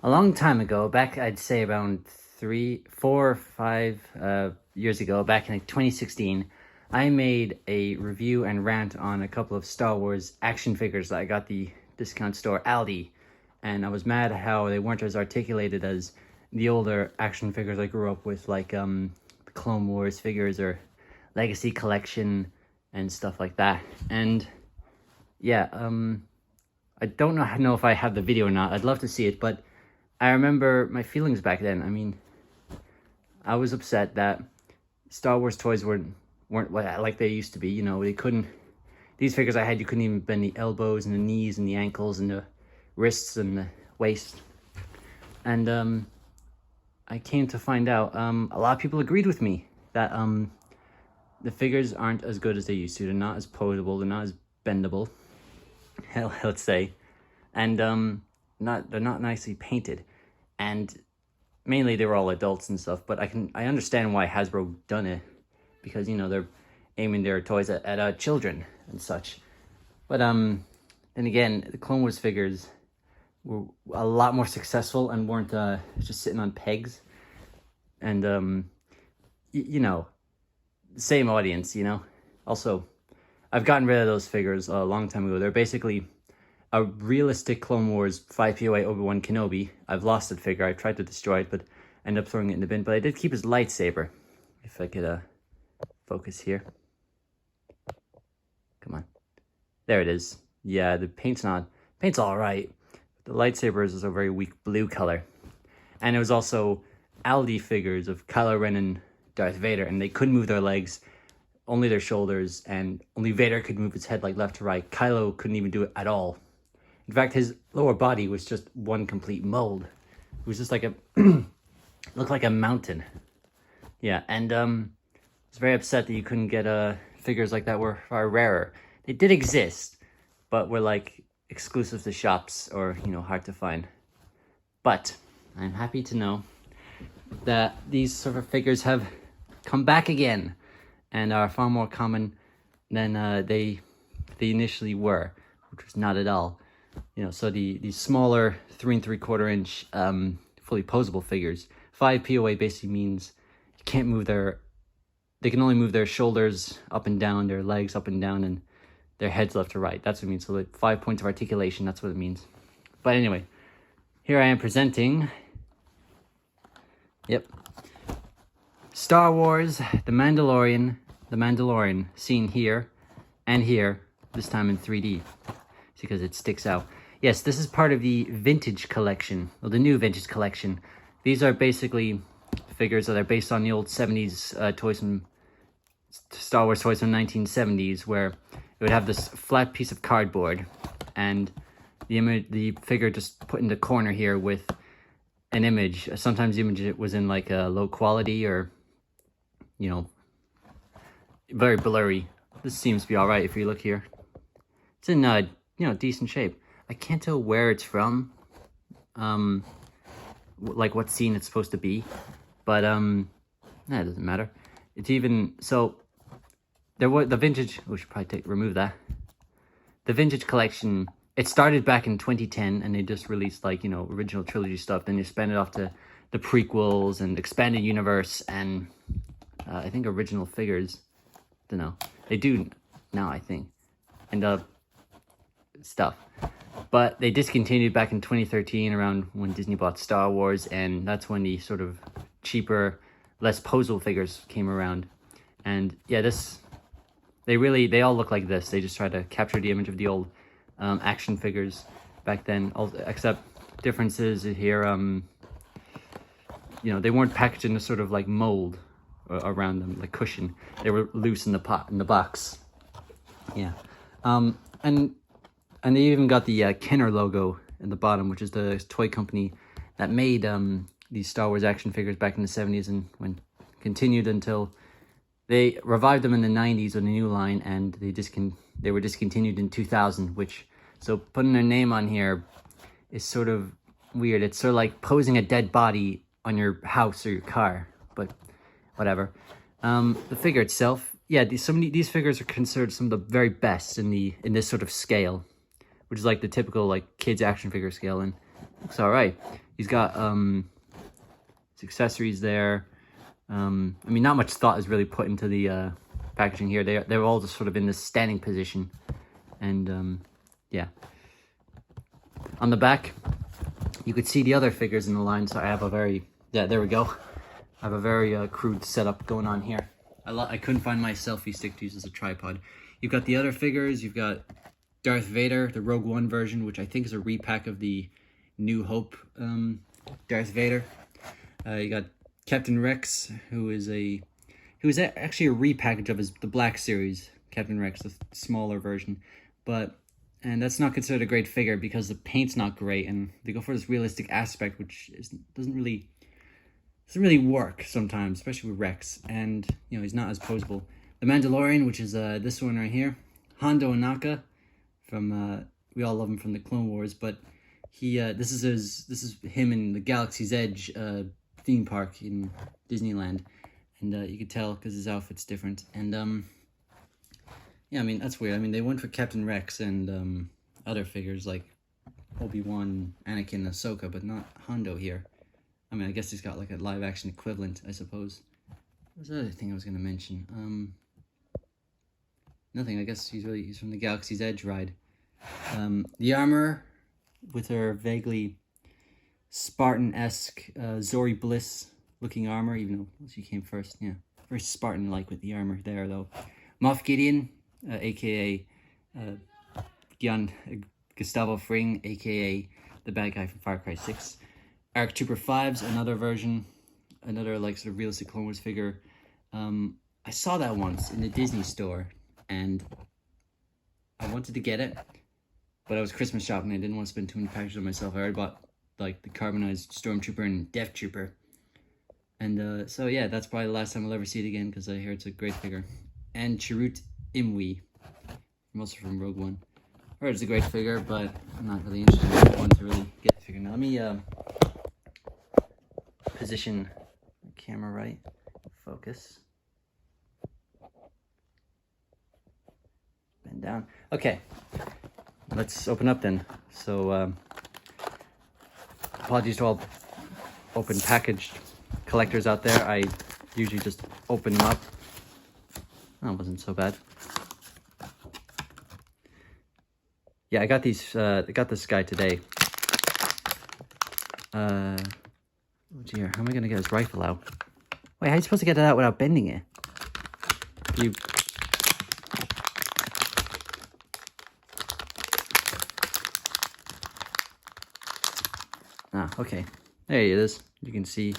A long time ago, back I'd say around 4 or 5 years ago, back in like 2016, I made a review and rant on a couple of Star Wars action figures that I got the discount store Aldi, and I was mad how they weren't as articulated as the older action figures I grew up with, like the Clone Wars figures or Legacy Collection and stuff like that. And yeah, I don't know if I have the video or not. I'd love to see it, but I remember my feelings back then. I mean, I was upset that Star Wars toys weren't like they used to be. You know, they couldn't. These figures I had, you couldn't even bend the elbows and the knees and the ankles and the wrists and the waist. And I came to find out a lot of people agreed with me that the figures aren't as good as they used to. They're not as posable. They're not as bendable. Hell, let's say, and they're not nicely painted. And mainly they were all adults and stuff, but I understand why Hasbro done it, because, you know, they're aiming their toys at children and such. But then again, the Clone Wars figures were a lot more successful and weren't just sitting on pegs. And you know, same audience, you know. Also, I've gotten rid of those figures a long time ago. They're basically a realistic Clone Wars 5POA Obi-Wan Kenobi. I've lost that figure. I tried to destroy it, but ended up throwing it in the bin. But I did keep his lightsaber. If I could focus here. Come on. There it is. Yeah, the paint's all right. The lightsaber is a very weak blue color. And it was also Aldi figures of Kylo Ren and Darth Vader, and they couldn't move their legs, only their shoulders, and only Vader could move his head like left to right. Kylo couldn't even do it at all. In fact, his lower body was just one complete mold. It was just like looked like a mountain. Yeah, and I was very upset that you couldn't get figures like that were far rarer. They did exist, but were like exclusive to shops or, you know, hard to find. But I'm happy to know that these sort of figures have come back again and are far more common than they initially were, which was not at all. You know, so the smaller 3 3/4 inch fully posable figures, 5 POA basically means you can't move they can only move their shoulders up and down, their legs up and down, and their heads left to right. That's what it means. So like 5 points of articulation, that's what it means. But anyway, here I am presenting, yep, Star Wars, the Mandalorian, seen here and here, this time in 3D. Because it sticks out. Yes, this is part of the vintage collection, or the new vintage collection. These are basically figures that are based on the old 70s toys from Star Wars toys from 1970s, where it would have this flat piece of cardboard and the figure just put in the corner here with an image. Sometimes the image was in like a low quality or, you know, very blurry. This seems to be all right if you look here. It's in you know, decent shape. I can't tell where it's from, like what scene it's supposed to be, but nah, it doesn't matter. It's even so. There was the vintage. We should probably remove that. The vintage collection. It started back in 2010, and they just released, like, you know, original trilogy stuff. Then they spun it off to the prequels and expanded universe, and I think original figures. Don't know. They do now, I think, and stuff. But they discontinued back in 2013, around when Disney bought Star Wars, and that's when the sort of cheaper, less posable figures came around. And yeah, they all look like this. They just try to capture the image of the old action figures back then, except differences here. You know, they weren't packaged in a sort of like mold around them, like cushion. They were loose in the box. Yeah, and they even got the Kenner logo in the bottom, which is the toy company that made these Star Wars action figures back in the 70s, and continued until they revived them in the 90s with a new line, and they were discontinued in 2000, so putting their name on here is sort of weird. It's sort of like posing a dead body on your house or your car, but whatever. The figure itself, yeah, these figures are considered some of the very best in this sort of scale, which is like the typical like kids action figure scale, and looks all right. He's got his accessories there. I mean, not much thought is really put into the packaging here. They're all just sort of in this standing position, and yeah. On the back, you could see the other figures in the line. So I have a very there we go. I have a very crude setup going on here. I couldn't find my selfie stick to use as a tripod. You've got the other figures. You've got Darth Vader, the Rogue One version, which I think is a repack of the New Hope Darth Vader. You got Captain Rex, who is actually a repackage of the Black Series Captain Rex, the smaller version, and that's not considered a great figure because the paint's not great, and they go for this realistic aspect, which doesn't really work sometimes, especially with Rex, and he's not as posable. The Mandalorian, which is this one right here, Hondo Ohnaka, from we all love him from the Clone Wars, but this is him in the Galaxy's Edge theme park in Disneyland, and you could tell because his outfit's different, and yeah, I mean, that's weird. I mean, they went for Captain Rex and other figures like Obi-Wan, Anakin, Ahsoka, but not Hondo here. I mean, I guess he's got like a live-action equivalent, I suppose. What was the other thing I was going to mention? Nothing. I guess he's from the Galaxy's Edge ride. The armor with her vaguely Spartan-esque Zori Bliss-looking armor, even though she came first. Yeah, very Spartan-like with the armor there, though. Moff Gideon, a.k.a. Gustavo Fring, a.k.a. the bad guy from Far Cry 6. Arc Trooper 5's another version, another like sort of realistic Clone Wars figure. I saw that once in the Disney store, and I wanted to get it, but I was Christmas shopping. I didn't want to spend too many packages on myself. I already bought like the carbonized Stormtrooper and Death Trooper, and so yeah, that's probably the last time I'll ever see it again because I hear it's a great figure. And Chirrut Imwe, also from Rogue One. I heard it's a great figure, but I'm not really interested in one to really get the figure. Now let me position the camera right, focus, bend down. Okay, let's open up then. So apologies to all open packaged collectors out there. I usually just open them up. That wasn't so bad. Yeah, I got these. I got this guy today. Oh dear, how am I gonna get his rifle out? Wait, how are you supposed to get it out without bending it? You. Ah, okay. There it is. You can see.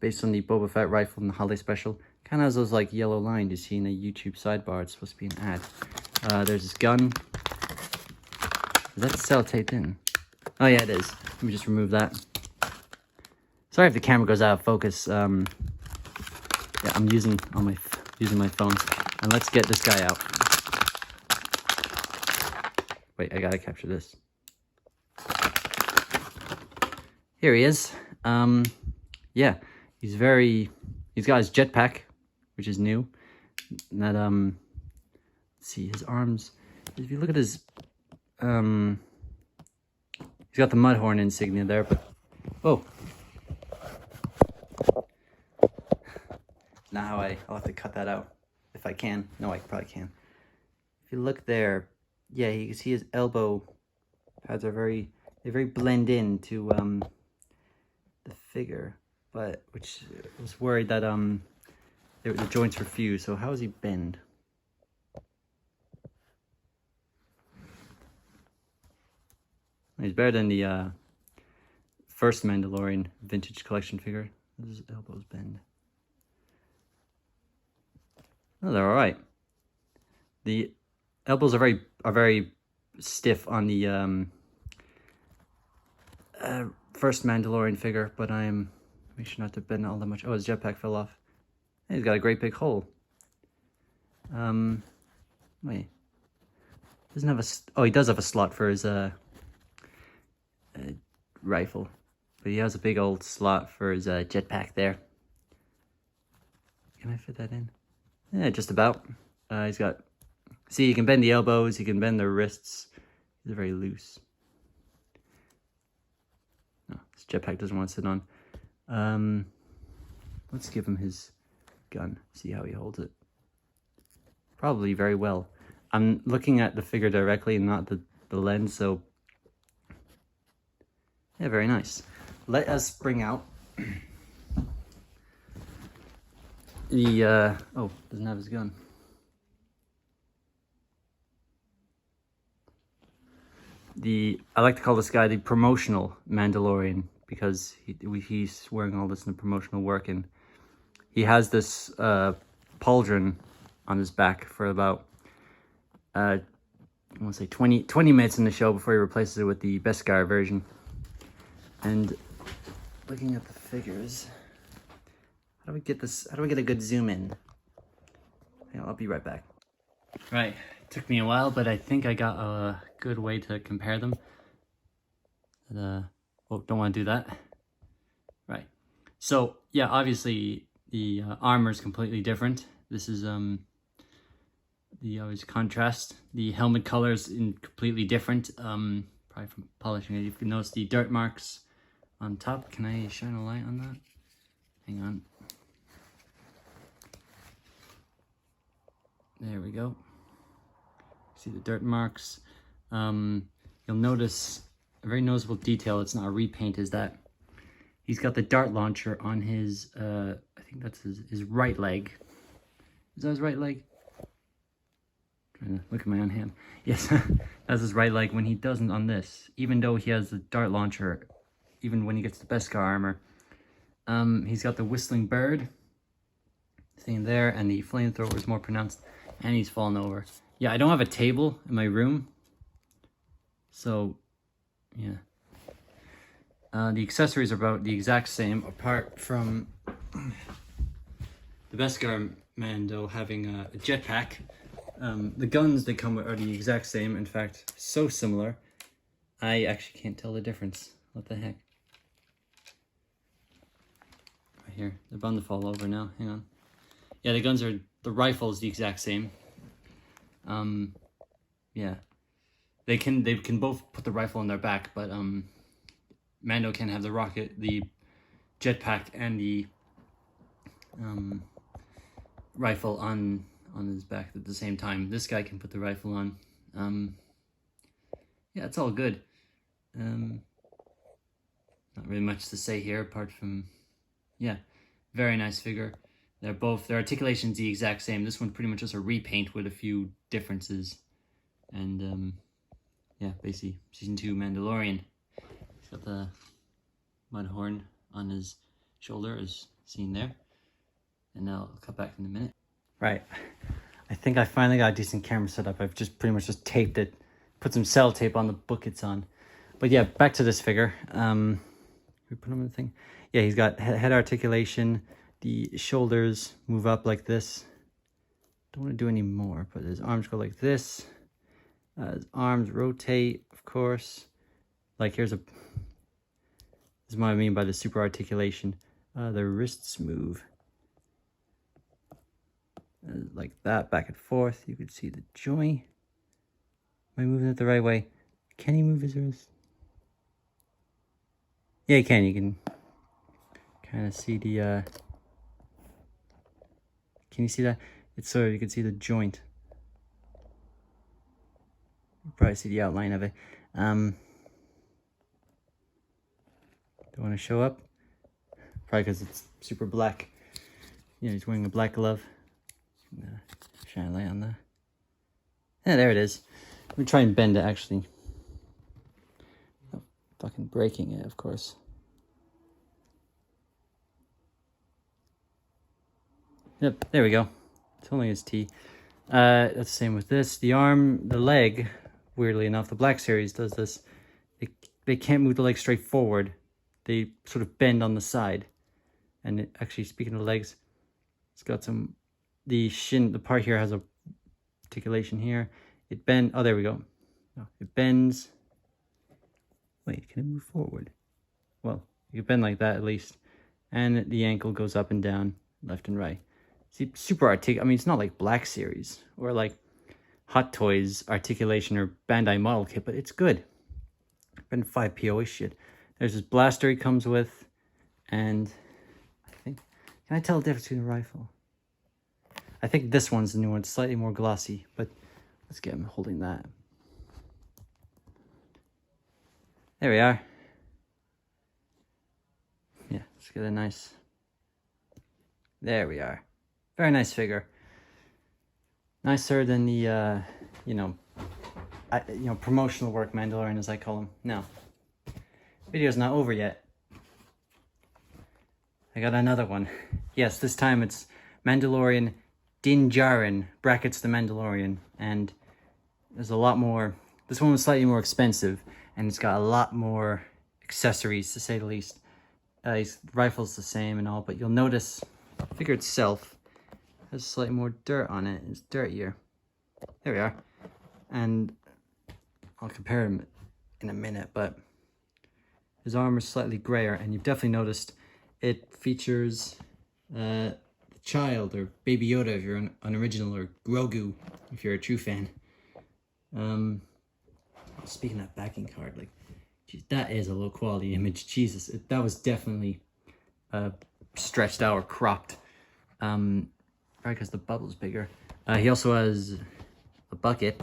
Based on the Boba Fett rifle from the holiday special. Kind of has those like yellow lines you see in a YouTube sidebar. It's supposed to be an ad. There's this gun. Is that cell taped in? Oh yeah, it is. Let me just remove that. Sorry if the camera goes out of focus. Yeah, I'm using my phone. And let's get this guy out. Wait, I gotta capture this. Here he is. Yeah, he's got his jetpack, which is new. And that let's see, his arms. If you look at his he's got the Mudhorn insignia there, but oh. Now I'll have to cut that out if I can. No, I probably can. If you look there, yeah, you can see his elbow pads are very blend in to the figure, but which I was worried that the joints were fused. So how does he bend? He's better than the first Mandalorian vintage collection figure. His elbows bend. Oh, they're all right. The elbows are very stiff on the first Mandalorian figure, but I'm make sure not to bend all that much. Oh, his jetpack fell off. Hey, he's got a great big hole. Wait, doesn't have a. Oh, he does have a slot for his rifle, but he has a big old slot for his jetpack there. Can I fit that in? Yeah, just about. He's got. See, you can bend the elbows. You can bend the wrists. They're very loose. jetpack doesn't want to sit on. Let's give him his gun, see how he holds it. Probably very well. I'm looking at the figure directly and not the lens, so yeah, very nice. Let us bring out the oh, doesn't have his gun. I like to call this guy the Promotional Mandalorian, because he's wearing all this in the promotional work, and he has this pauldron on his back for about I want to say 20 minutes in the show before he replaces it with the Beskar version. And looking at the figures, how do we get this? How do we get a good zoom in? Hang on, I'll be right back. Right, took me a while, but I think I got a good way to compare them. Oh, don't want to do that. Right. So yeah, obviously the armor is completely different. This is the obvious contrast. The helmet color is completely different. Probably from polishing it, you can notice the dirt marks on top. Can I shine a light on that? Hang on. There we go. See the dirt marks. You'll notice a very noticeable detail, it's not a repaint, is that he's got the dart launcher on his, I think that's his right leg. Is that his right leg? Trying to look at my own hand. Yes, that's his right leg, when he doesn't on this. Even though he has the dart launcher, even when he gets the Beskar armor. He's got the whistling bird thing there, and the flamethrower is more pronounced, and he's fallen over. Yeah, I don't have a table in my room, so yeah. The accessories are about the exact same, apart from the Beskar Mando having a jetpack. The guns they come with are the exact same, in fact, so similar, I actually can't tell the difference. What the heck? Right here, they're bound to fall over now, hang on. Yeah, the rifle is the exact same. Yeah. They can both put the rifle on their back, but Mando can have the jetpack and the rifle on his back at the same time. This guy can put the rifle on. Yeah, it's all good. Not really much to say here apart from, yeah, very nice figure. Their articulation's the exact same. This one pretty much just a repaint with a few differences. And yeah, basically season 2 Mandalorian. He's got the mud horn on his shoulder, as seen there. And now I'll cut back in a minute. Right, I think I finally got a decent camera set up. I've just pretty much just taped it, put some sellotape on the book it's on. But yeah, back to this figure. We put him in the thing. Yeah, he's got head articulation. The shoulders move up like this. Don't want to do any more, but his arms go like this. His arms rotate, of course. Like this is what I mean by the super articulation. The wrists move like that, back and forth. You can see the joint. Am I moving it the right way? Can he move his wrist? Yeah, he can. You can kind of see the. Can you see that? It's so you can see the joint. You probably see the outline of it. Don't want to show up. Probably because it's super black. Yeah, he's wearing a black glove. Shine a light on that. Yeah, there it is. Let me try and bend it, actually. Not fucking breaking it, of course. Yep, there we go. It's only his T. That's the same with this. The arm, the leg, weirdly enough, the Black Series does this. They can't move the leg straight forward. They sort of bend on the side. And actually, speaking of legs, it's got some, the shin, the part here has a articulation here. It bends, oh, there we go. No, it bends. Wait, can it move forward? Well, you can bend like that at least. And the ankle goes up and down, left and right. See, super articulate. I mean, it's not like Black Series or like Hot Toys articulation or Bandai model kit, but it's good. Been 5PO-ish shit. There's this blaster he comes with, and I think, can I tell the difference between a rifle? I think this one's the new one. It's slightly more glossy, but let's get him holding that. There we are. Yeah, let's get a nice... There we are. Very nice figure. Nicer than the, promotional work Mandalorian, as I call him. Now, video's not over yet. I got another one. Yes, this time it's Mandalorian Din Djarin, brackets the Mandalorian, and there's a lot more. This one was slightly more expensive, and it's got a lot more accessories, to say the least. His rifle's the same and all, but you'll notice the figure itself has slightly more dirt on it. It's dirtier. There we are. And I'll compare him in a minute, but his armor's slightly grayer, and you've definitely noticed it features the child, or Baby Yoda if you're an original, or Grogu if you're a true fan. Speaking of that backing card, like, geez, that is a low quality image. Jesus, that was definitely stretched out or cropped. Probably because the bubble's bigger. He also has a bucket.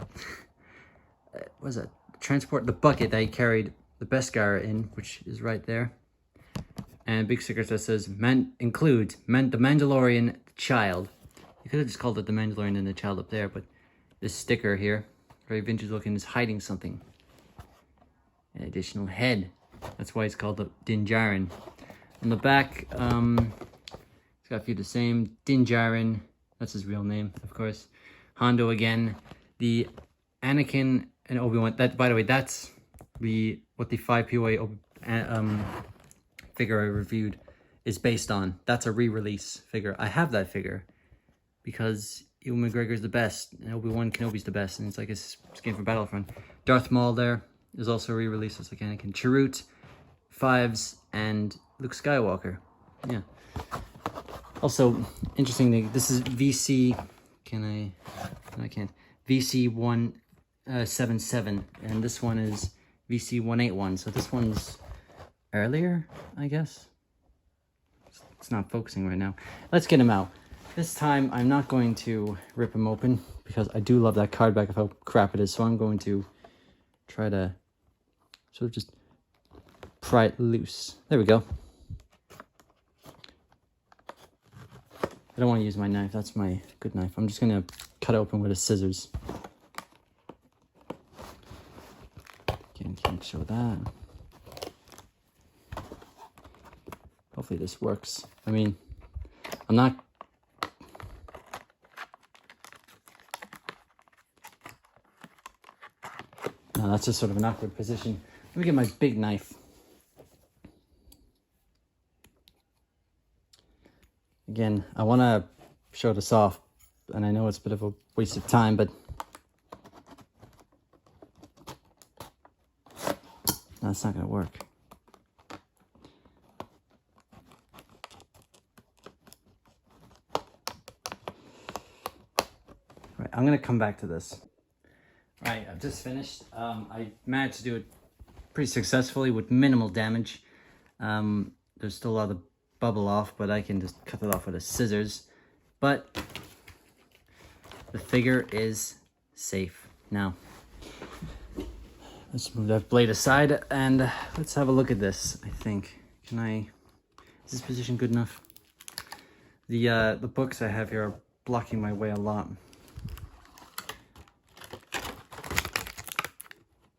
What is it? Transport the bucket that he carried the Beskar in, which is right there. And a big sticker that says, includes the Mandalorian child. You could have just called it the Mandalorian and the child up there, but this sticker here, very vintage looking, is hiding something. An additional head. That's why it's called the Din Djarin. On the back, it's got a few of the same. Din Djarin, that's his real name, of course. Hondo again. The Anakin and Obi-Wan. That, by the way, that's what the 5 POA figure I reviewed is based on. That's a re-release figure. I have that figure because Ewan McGregor's the best and Obi-Wan Kenobi's the best, and it's like a skin for Battlefront. Darth Maul there is also a re-release. It's like Anakin, Chirrut, Fives, and Luke Skywalker. Yeah. Also, interestingly, this is VC. I can't. VC177, and this one is VC181. So this one's earlier, I guess. It's not focusing right now. Let's get him out. This time, I'm not going to rip him open because I do love that card back of how crap it is. So I'm going to try to sort of just pry it loose. There we go. I don't want to use my knife. That's my good knife. I'm just going to cut it open with a scissors. Again, can't show that. Hopefully this works. I mean, I'm not... No, that's just sort of an awkward position. Let me get my big knife. Again, I want to show this off, and I know it's a bit of a waste of time, but no, it's not going to work. Right, I'm going to come back to this. All right, I've just finished. I managed to do it pretty successfully with minimal damage. There's still a lot of bubble off, but I can just cut it off with a scissors. But the figure is safe. Now, let's move that blade aside and let's have a look at this. I think, is this position good enough? The books I have here are blocking my way a lot.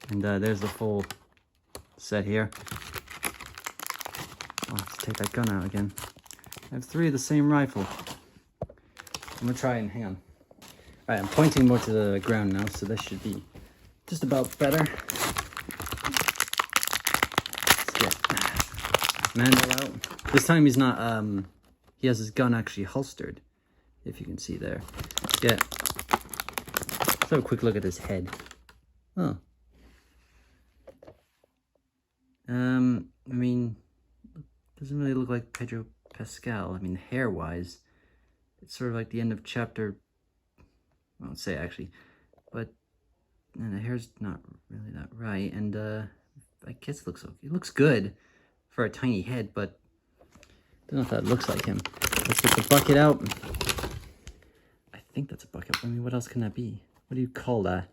And there's the full set here. I'll have to take that gun out again. I have 3 of the same rifle. I'm gonna try and hang on. Alright, I'm pointing more to the ground now, so this should be just about better. Let's get Mando out. This time he's not, he has his gun actually holstered, if you can see there. Let's have a quick look at his head. Oh. I mean, doesn't really look like Pedro Pascal. I mean, hair-wise, it's sort of like the end of chapter, I won't say actually, but and the hair's not really that right, and I guess it looks good for a tiny head, but I don't know if that looks like him. Let's get the bucket out. I think that's a bucket. I mean, what else can that be? What do you call that?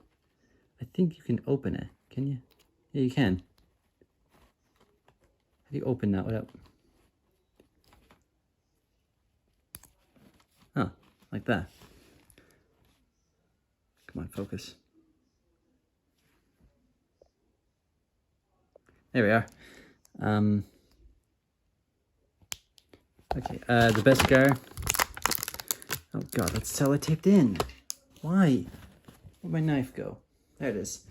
I think you can open it. Can you? Yeah, you can. How do you open that without... Oh, like that. Come on, focus. There we are. Okay, the Beskar. Oh god, that's sellotaped in. Why? Where'd my knife go? There it is.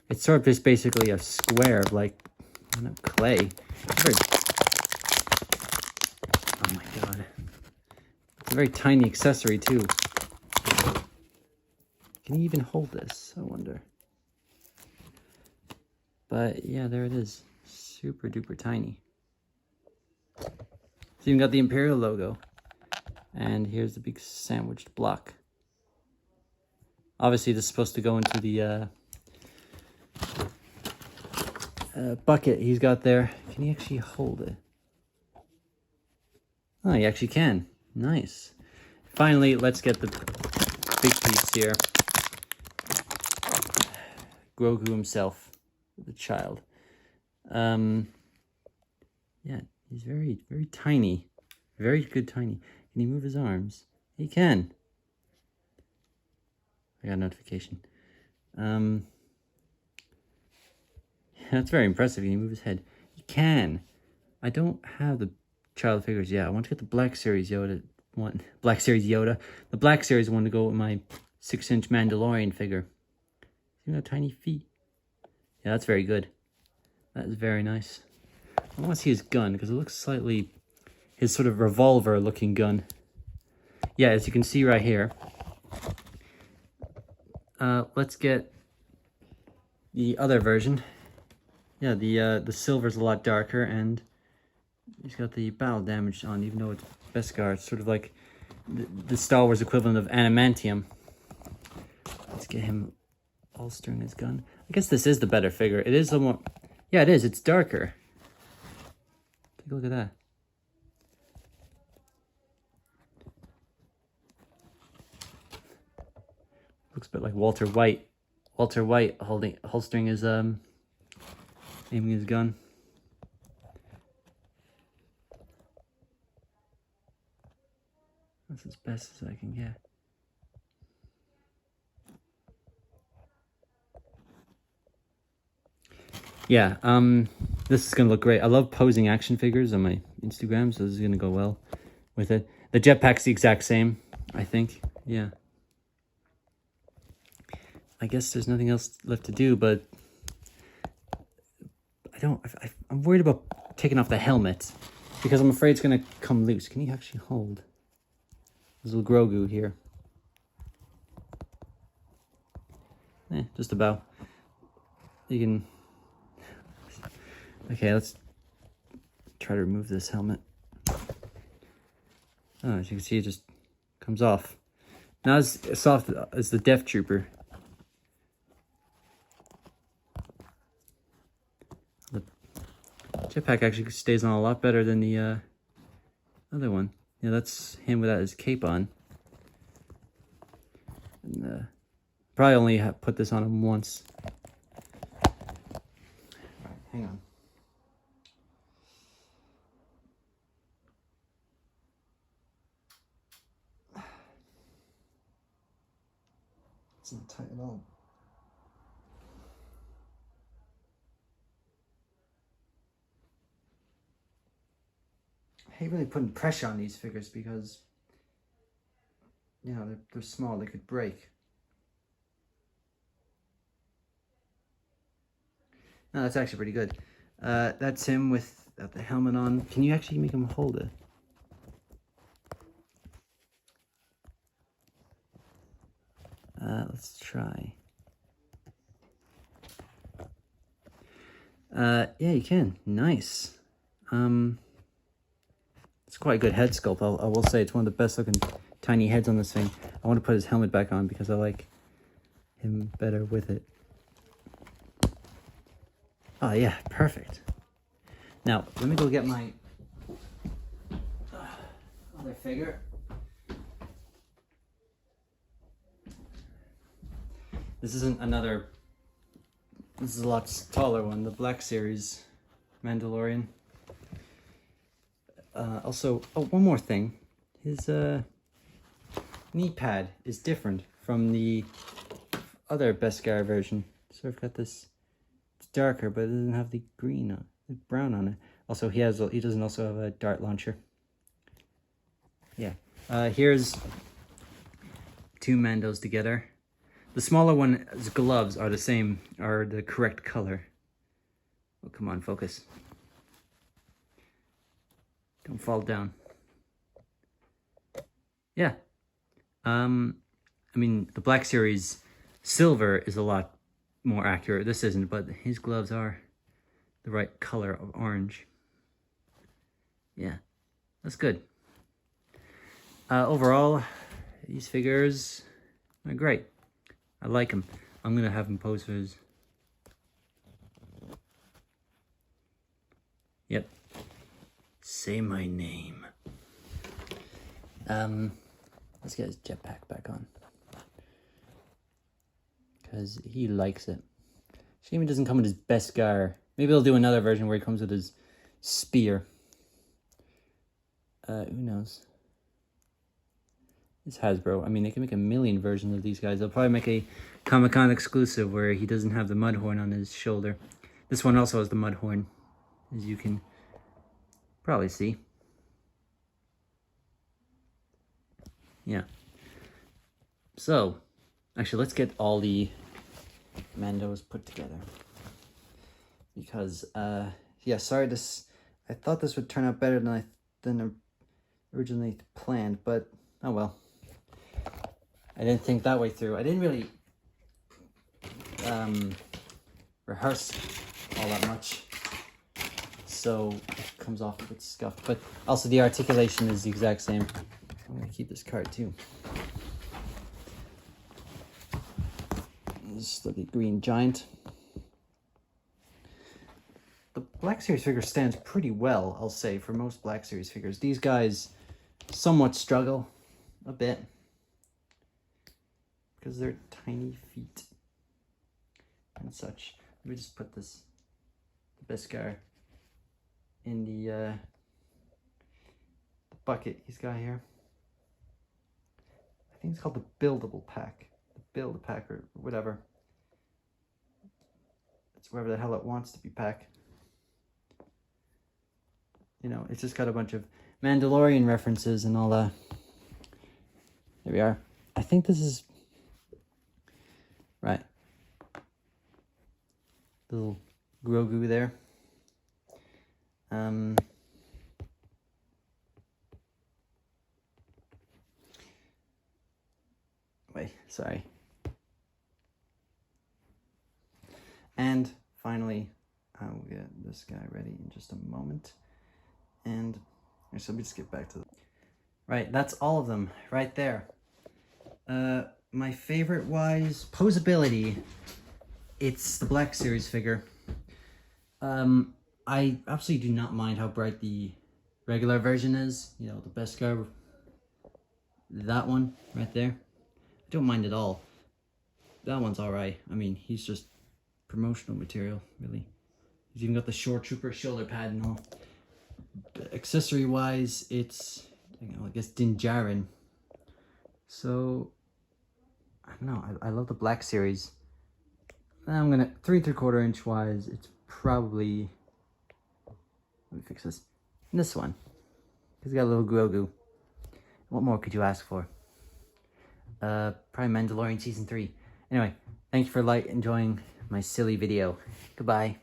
It's sort of just basically a square of like, I don't know, clay. Oh my god. It's a very tiny accessory too. Can you even hold this? I wonder. But yeah, there it is. Super duper tiny. It's even got the Imperial logo. And here's the big sandwiched block. Obviously, this is supposed to go into the bucket he's got there. Can he actually hold it? Oh, he actually can. Nice. Finally, let's get the big piece here. Grogu himself, the child. Yeah, he's very, very tiny. Very good tiny. Can he move his arms? He can. I got a notification. That's very impressive. Can he move his head? He can. I don't have the child figures yet. I want to get the Black Series Yoda one. Black Series Yoda. The Black Series one to go with my 6-inch Mandalorian figure. He's got tiny feet. Yeah, that's very good. That is very nice. I want to see his gun because it looks slightly... his sort of revolver looking gun. Yeah, as you can see right here. Let's get the other version. Yeah, the silver's a lot darker, and he's got the battle damage on, even though it's Beskar. It's sort of like the Star Wars equivalent of adamantium. Let's get him holstering his gun. I guess this is the better figure. It is a more... yeah, it is. It's darker. Take a look at that. Looks a bit like Walter White. Walter White holstering his aiming his gun. That's as best as I can get. Yeah, this is gonna look great. I love posing action figures on my Instagram, so this is gonna go well with it. The jetpack's the exact same, I think. Yeah. I guess there's nothing else left to do, but I'm worried about taking off the helmet because I'm afraid it's going to come loose. Can you actually hold this little Grogu here? Just about. You can... okay, let's try to remove this helmet. Oh, as you can see, it just comes off. Not as soft as the Death Trooper. Jetpack actually stays on a lot better than the other one. Yeah, that's him without his cape on. And, probably only put this on him once. Alright, hang on. It's not tight at all. I hate really putting pressure on these figures because, you know, they're small, they could break. No, that's actually pretty good. That's him without the helmet on. Can you actually make him hold it? Let's try. Yeah, you can. Nice. It's quite a good head sculpt. I will say it's one of the best looking tiny heads on this thing. I want to put his helmet back on because I like him better with it. Oh yeah, perfect. Now, let me go get my other figure. This isn't another, this is a lot taller one, the Black Series Mandalorian. Also, oh, one more thing. His knee pad is different from the other Beskar version. So I've got this, it's darker, but it doesn't have the green on, the brown on it. Also, he doesn't also have a dart launcher. Yeah. Here's two Mandos together. The smaller one's gloves are the correct color. Oh, come on, focus. Don't fall down. Yeah. I mean, the Black Series silver is a lot more accurate. This isn't, but his gloves are the right color of orange. Yeah, that's good. Overall, these figures are great. I like them. I'm gonna have them pose for his. Yep. Say my name. Let's get his jetpack back on. Because he likes it. Shame he doesn't come with his Beskar. Maybe they'll do another version where he comes with his spear. Who knows? It's Hasbro. I mean, they can make a million versions of these guys. They'll probably make a Comic-Con exclusive where he doesn't have the Mudhorn on his shoulder. This one also has the Mudhorn, as you can probably see. Yeah. So, actually, let's get all the Mandos put together. Because, yeah, sorry, I thought this would turn out better than originally planned, but, oh well. I didn't think that way through. I didn't really rehearse all that much, so it comes off a bit scuffed. But also the articulation is the exact same. I'm gonna keep this card too. This lovely green giant. The Black Series figure stands pretty well, I'll say, for most Black Series figures. These guys somewhat struggle a bit because they're tiny feet and such. Let me just put the Beskar in the bucket he's got here. I think it's called the buildable pack. The build-a-pack or whatever. It's wherever the hell it wants to be packed. You know, it's just got a bunch of Mandalorian references and all that. There we are. I think this is... right. Little Grogu there. Wait, sorry. And finally, I will get this guy ready in just a moment. And actually, let me just get back to the... Right, that's all of them right there. My favorite wise posability, it's the Black Series figure. I absolutely do not mind how bright the regular version is. You know, the Beskar, that one right there. I don't mind at all. That one's alright. I mean, he's just promotional material, really. He's even got the Shore Trooper shoulder pad and all. Accessory wise, it's, you know, I guess Din Djarin. So, I don't know, I love the Black Series. I'm gonna, 3 3/4 inch wise, it's probably, let me fix this one. It's got a little Grogu. What more could you ask for? Probably Mandalorian Season 3. Anyway, thank you for enjoying my silly video. Goodbye.